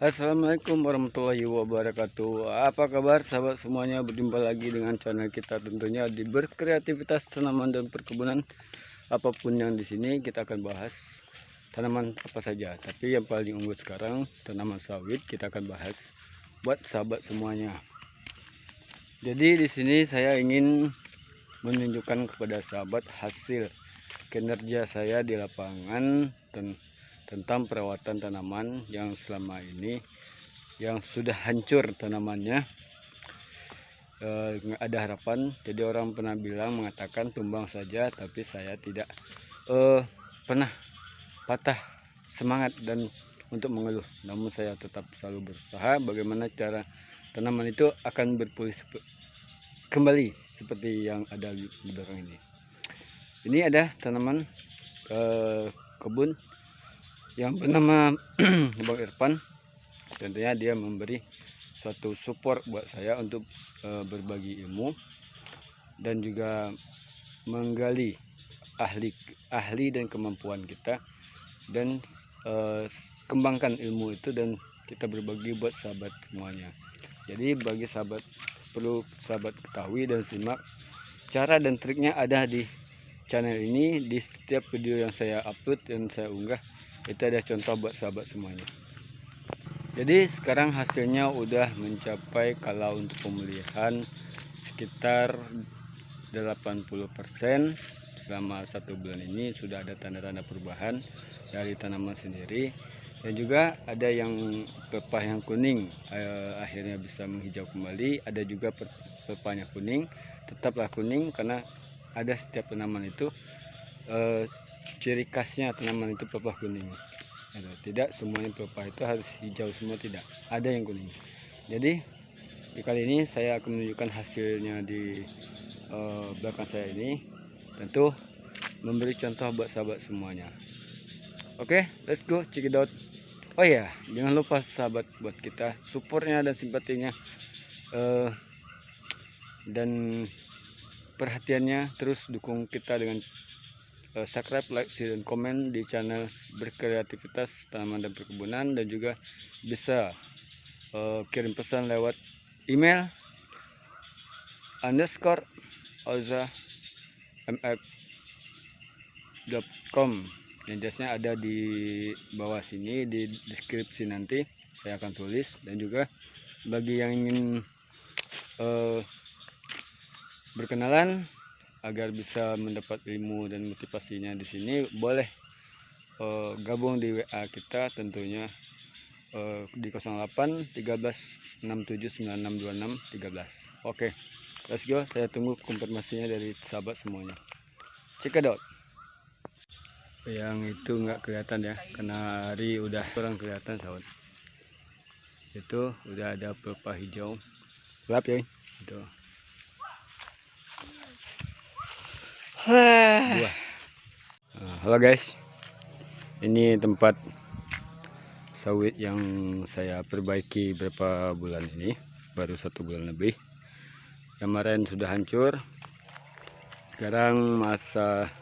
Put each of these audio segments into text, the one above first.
Assalamualaikum warahmatullahi wabarakatuh. Apa kabar sahabat semuanya? Berjumpa lagi dengan channel kita tentunya di berkreativitas tanaman dan perkebunan. Apapun yang di sini kita akan bahas tanaman apa saja. Tapi yang paling unggul sekarang tanaman sawit kita akan bahas buat sahabat semuanya. Jadi di sini saya ingin menunjukkan kepada sahabat hasil kinerja saya di lapangan tentang perawatan tanaman yang selama ini yang sudah hancur tanamannya. Ada harapan. Jadi orang pernah bilang mengatakan tumbang saja, tapi saya tidak pernah patah semangat dan untuk mengeluh, namun saya tetap selalu berusaha bagaimana cara tanaman itu akan berpulih kembali seperti yang ada di belakang ini. Ini ada tanaman kebun yang bernama Bang Irfan. Tentunya dia memberi suatu support buat saya untuk berbagi ilmu dan juga menggali ahli dan kemampuan kita dan kembangkan ilmu itu dan kita berbagi buat sahabat semuanya. Jadi bagi sahabat perlu sahabat ketahui dan simak cara dan triknya ada di channel ini. Di setiap video yang saya upload dan saya unggah itu ada contoh buat sahabat semuanya. Jadi sekarang hasilnya udah mencapai, kalau untuk pemulihan sekitar 80%. Selama 1 bulan ini sudah ada tanda-tanda perubahan dari tanaman sendiri, dan juga ada yang pelepah yang kuning akhirnya bisa menghijau kembali. Ada juga pelepahnya kuning, tetaplah kuning karena ada setiap tanaman itu ciri khasnya tanaman itu pelepah kuning. Tidak semuanya pelepah itu harus hijau semua, tidak, ada yang kuning. Jadi di kali ini saya akan menunjukkan hasilnya di belakang saya ini, tentu memberi contoh buat sahabat semuanya. Oke, let's go check it out. Oh ya, jangan lupa sahabat buat kita supportnya dan simpatinya dan perhatiannya. Terus dukung kita dengan subscribe, like, share, dan komen di channel berkreativitas tanaman dan perkebunan, dan juga bisa kirim pesan lewat email _oza@mf.com. yang jasnya ada di bawah sini di deskripsi, nanti saya akan tulis. Dan juga bagi yang ingin berkenalan agar bisa mendapat ilmu dan motivasinya di sini, boleh gabung di WA kita tentunya di 08 13 67 96 26 13. Oke, let's go. Saya tunggu konfirmasinya dari sahabat semuanya. Check it out. Yang itu nggak kelihatan ya, karena hari udah kurang kelihatan sahabat. Itu udah ada pelepah hijau gelap ya itu. Buah. Halo guys, ini tempat sawit yang saya perbaiki beberapa bulan ini, baru 1 bulan lebih. Kemarin sudah hancur, sekarang masa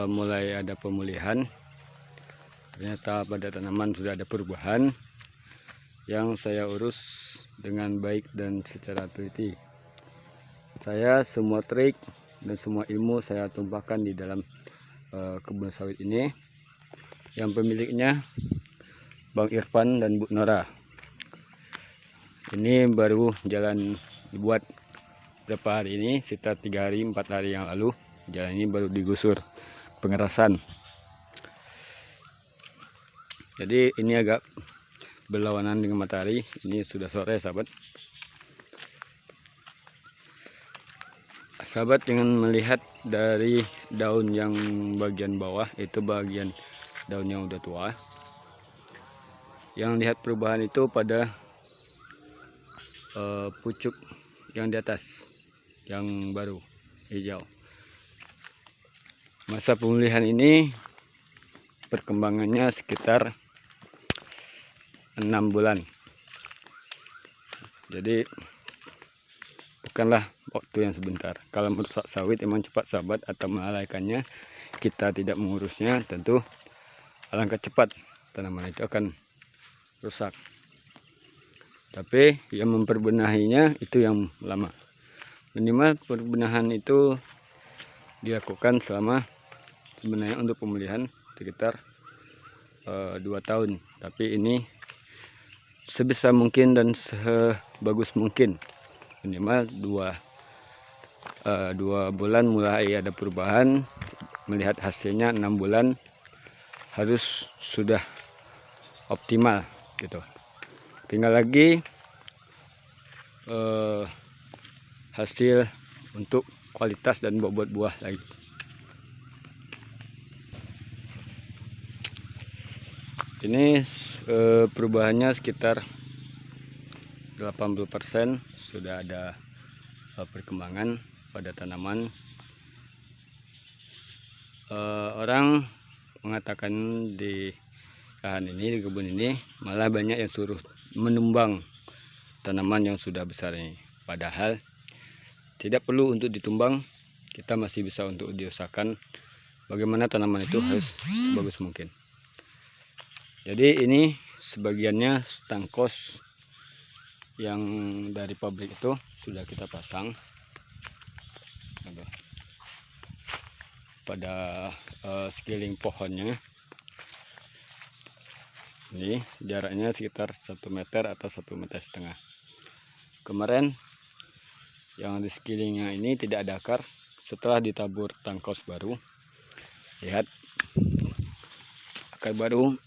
mulai ada pemulihan. Ternyata pada tanaman sudah ada perubahan yang saya urus dengan baik dan secara teliti. Saya semua trik dan semua ilmu saya tumpahkan di dalam kebun sawit ini, yang pemiliknya Bang Irfan dan Bu Nora. Ini baru jalan dibuat beberapa hari ini, sekitar 3 hari 4 hari yang lalu. Jalan ini baru digusur pengerasan. Jadi ini agak berlawanan dengan matahari. Ini sudah sore sahabat. Sahabat jangan melihat dari daun yang bagian bawah, itu bagian daun yang udah tua. Yang lihat perubahan itu pada pucuk yang di atas, yang baru hijau. Masa pemulihan ini perkembangannya sekitar 6 bulan. Jadi bukanlah waktu yang sebentar. Kalau merusak sawit emang cepat sahabat, atau melalaikannya, kita tidak mengurusnya, tentu alangkah cepat tanaman itu akan rusak. Tapi yang memperbenahinya itu yang lama. Minimal perbenahan itu dilakukan selama, sebenarnya untuk pemulihan sekitar 2 tahun. Tapi ini sebisa mungkin dan sebagus mungkin, minimal 2 bulan mulai ada perubahan. Melihat hasilnya 6 bulan harus sudah optimal gitu. Tinggal lagi hasil untuk kualitas dan bobot buah lagi. Ini perubahannya sekitar 80%. Sudah ada perkembangan pada tanaman. Orang mengatakan di lahan ini, di kebun ini, malah banyak yang suruh menumbang tanaman yang sudah besar ini. Padahal tidak perlu untuk ditumbang, kita masih bisa untuk diusahakan bagaimana tanaman itu harus sebagus mungkin. Jadi ini sebagiannya tangkos yang dari pabrik itu sudah kita pasang pada sekeliling pohonnya. Ini jaraknya sekitar 1 meter atau 1,5 meter. Kemarin yang di sekelilingnya ini tidak ada akar. Setelah ditabur tangkos baru, lihat akar baru.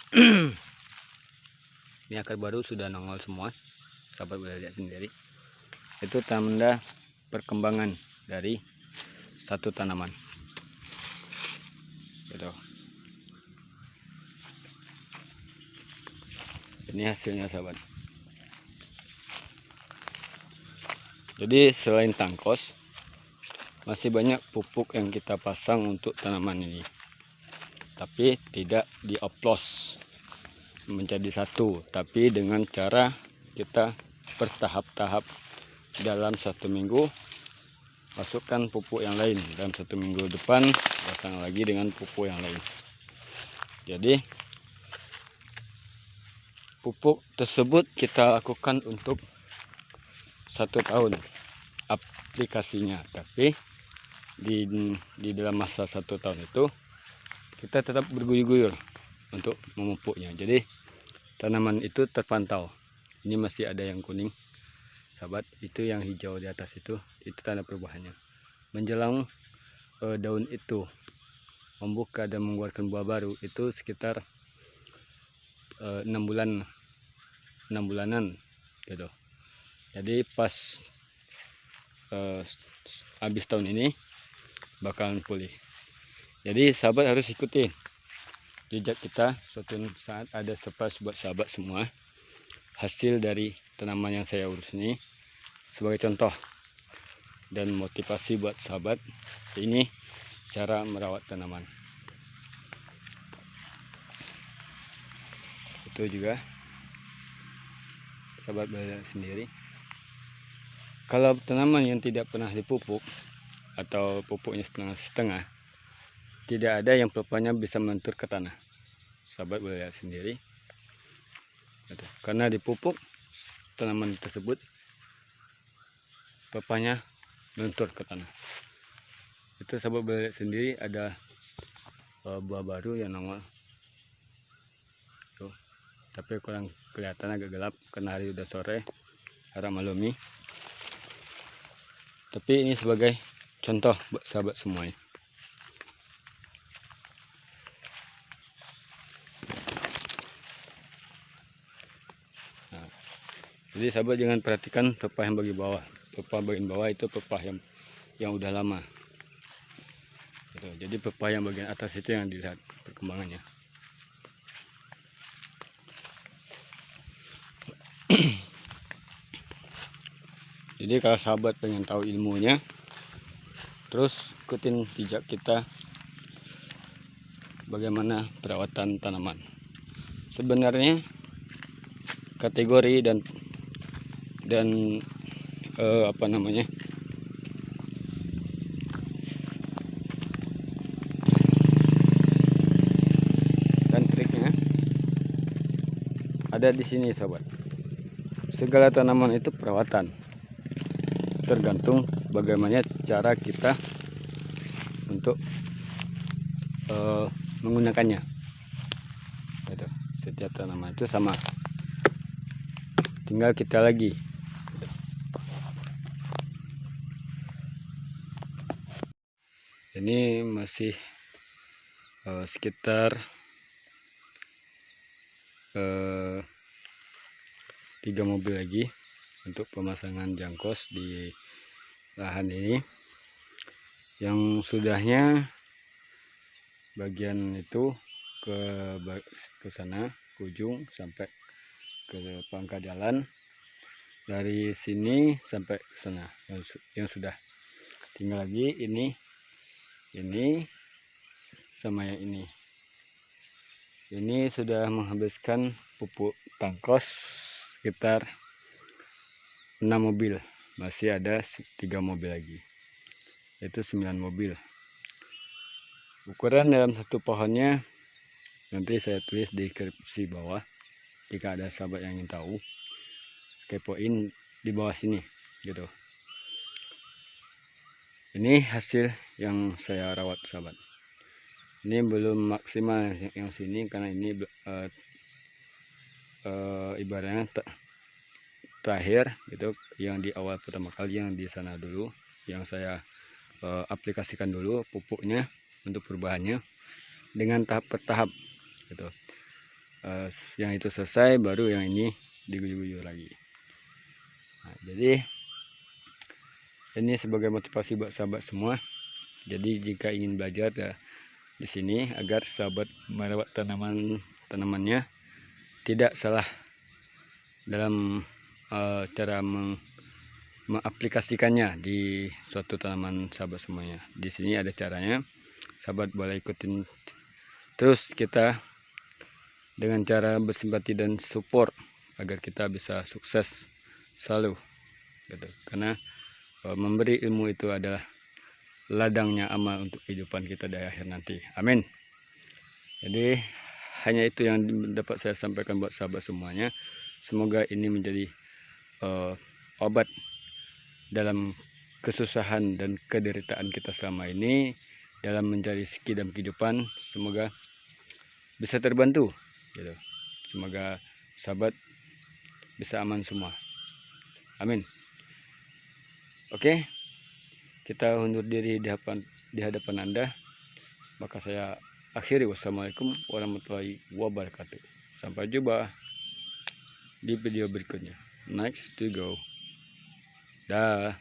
Ini akar baru sudah nongol semua, sahabat boleh lihat sendiri. Itu tanda perkembangan dari satu tanaman gitu. Ini hasilnya, sahabat. Jadi selain tangkos, masih banyak pupuk yang kita pasang untuk tanaman ini, tapi tidak dioplos menjadi satu, tapi dengan cara kita bertahap-tahap. Dalam 1 minggu masukkan pupuk yang lain, dalam 1 minggu depan pasang lagi dengan pupuk yang lain. Jadi pupuk tersebut kita lakukan untuk 1 tahun aplikasinya, tapi di dalam masa 1 tahun itu kita tetap berguyur-guyur untuk memupuknya. Jadi tanaman itu terpantau. Ini masih ada yang kuning, sahabat. Itu yang hijau di atas itu tanda perubahannya. Menjelang daun itu membuka dan mengeluarkan buah baru itu sekitar 6 bulanan gitu. Jadi pas habis tahun ini bakalan pulih. Jadi sahabat harus ikuti jejak kita. Suatu saat ada surprise buat sahabat semua, hasil dari tanaman yang saya urus ini sebagai contoh dan motivasi buat sahabat. Ini cara merawat tanaman. Itu juga sahabat belajar sendiri. Kalau tanaman yang tidak pernah dipupuk atau pupuknya setengah-setengah, tidak ada yang pelepahnya bisa melentur ke tanah. Sahabat boleh lihat sendiri. Karena dipupuk tanaman tersebut, pelepahnya melentur ke tanah. Itu sahabat boleh lihat sendiri, ada buah baru yang nongol. Tuh. Tapi kurang kelihatan, agak gelap karena hari udah sore, arah malumi. Tapi ini sebagai contoh buat sahabat semuanya. Jadi sahabat jangan perhatikan pelepah yang bagian bawah. Pelepah bagian bawah itu pelepah yang udah lama. Jadi pelepah yang bagian atas itu yang dilihat perkembangannya. Jadi kalau sahabat pengen tahu ilmunya, terus ikutin jejak kita bagaimana perawatan tanaman. Sebenarnya kategori dan apa namanya, dan triknya ada di sini sobat. Segala tanaman itu perawatan, tergantung bagaimana cara kita untuk menggunakannya. Gitu. Setiap tanaman itu sama, tinggal kita lagi. Ini masih sekitar 3 mobil lagi untuk pemasangan jangkos di lahan ini. Yang sudahnya bagian itu ke sana, ke ujung sampai ke pangkal jalan, dari sini sampai ke sana yang sudah. Tinggal lagi ini sama yang ini sudah menghabiskan pupuk tangkos sekitar 6 mobil. Masih ada 3 mobil lagi, itu 9 mobil. Ukuran dalam satu pohonnya nanti saya tulis di deskripsi bawah, jika ada sahabat yang ingin tahu, kepoin di bawah sini gitu. Ini hasil yang saya rawat sahabat. Ini belum maksimal yang sini karena ini ibaratnya terakhir gitu, yang di awal pertama kali yang di sana dulu, yang saya aplikasikan dulu pupuknya untuk perubahannya dengan tahap per tahap gitu. Yang itu selesai baru yang ini diguyur-guyur lagi. Nah, jadi ini sebagai motivasi buat sahabat semua. Jadi jika ingin belajar ya di sini, agar sahabat merawat tanamannya tidak salah dalam cara mengaplikasikannya di suatu tanaman sahabat semuanya. Di sini ada caranya, sahabat boleh ikutin terus kita dengan cara bersimpati dan support agar kita bisa sukses selalu gitu. Karena memberi ilmu itu adalah ladangnya amal untuk kehidupan kita di akhir nanti. Amin. Jadi hanya itu yang dapat saya sampaikan buat sahabat semuanya. Semoga ini menjadi obat dalam kesusahan dan kederitaan kita selama ini dalam mencari rezeki dalam kehidupan. Semoga bisa terbantu gitu. Semoga sahabat bisa aman semua. Amin. Oke, kita undur diri di hadapan Anda. Maka saya akhiri. Wassalamualaikum warahmatullahi wabarakatuh. Sampai jumpa di video berikutnya. Next to go. Dah.